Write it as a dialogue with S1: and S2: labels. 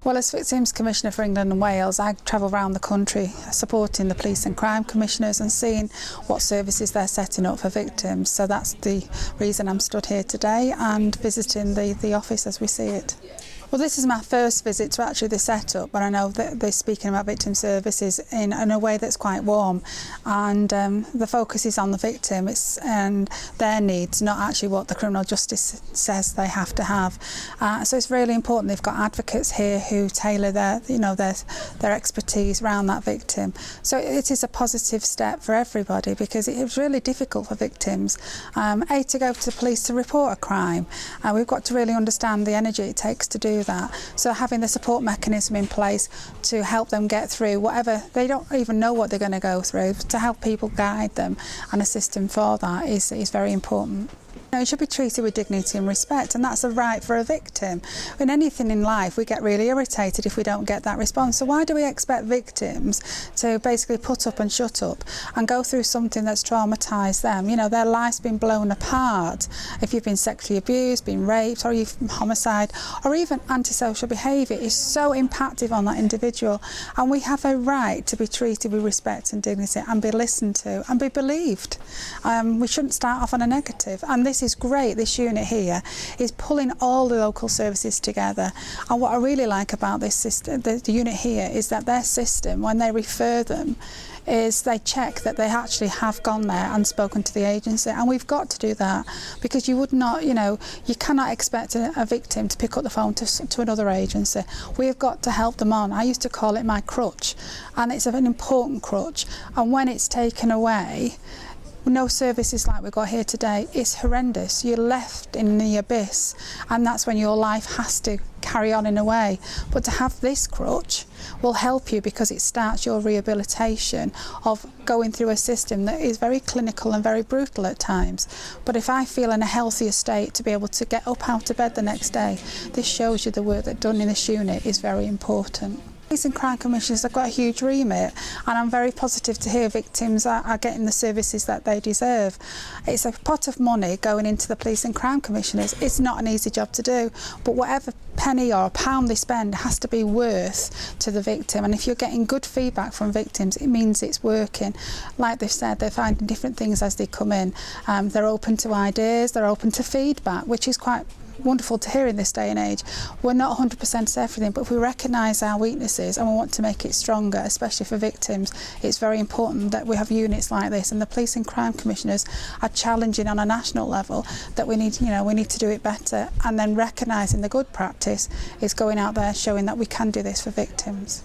S1: Well, as Victims Commissioner for England and Wales, I travel around the country supporting the police and crime commissioners and seeing what services they're setting up for victims. So that's the reason I'm stood here today and visiting the office as we see it. Well, this is my first visit to actually the setup, but I know that they're speaking about victim services in a way that's quite warm, and the focus is on the victim and their needs, not actually what the criminal justice says they have to have. So it's really important they've got advocates here who tailor their expertise around that victim. So it is a positive step for everybody, because it's really difficult for victims to go to the police to report a crime. We've got to really understand the energy it takes to do that. So having the support mechanism in place to help them get through whatever, they don't even know what they're going to go through, to help people guide them and assist them for that is very important. You should be treated with dignity and respect, and that's a right for a victim. In anything in life, we get really irritated if we don't get that response. So why do we expect victims to basically put up and shut up and go through something that's traumatised them? You know, their life's been blown apart. If you've been sexually abused, been raped, or you've homicide, or even antisocial behaviour is so impactful on that individual. And we have a right to be treated with respect and dignity and be listened to and be believed. We shouldn't start off on a negative. And this is great. This unit here is pulling all the local services together, and what I really like about this system, the unit here, is that their system, when they refer them, is they check that they actually have gone there and spoken to the agency. And we've got to do that, because you would not, you cannot expect a victim to pick up the phone to another agency. We've got to help them on. I used to call it my crutch, and it's an important crutch, and when it's taken away, no services like we've got here today, it's horrendous. You're left in the abyss, and that's when your life has to carry on in a way. But to have this crutch will help you, because it starts your rehabilitation of going through a system that is very clinical and very brutal at times. But if I feel in a healthier state to be able to get up out of bed the next day, this shows you the work that's done in this unit is very important. Police and crime commissioners have got a huge remit, and I'm very positive to hear victims are getting the services that they deserve. It's a pot of money going into the police and crime commissioners. It's not an easy job to do, but whatever penny or pound they spend has to be worth to the victim. And if you're getting good feedback from victims, it means it's working. Like they've said, they're finding different things as they come in. They're open to ideas, they're open to feedback, which is quite wonderful to hear in this day and age. We're not 100% to everything, but if we recognise our weaknesses and we want to make it stronger, especially for victims, it's very important that we have units like this, and the police and crime commissioners are challenging on a national level that we need to do it better, and then recognising the good practice is going out there showing that we can do this for victims.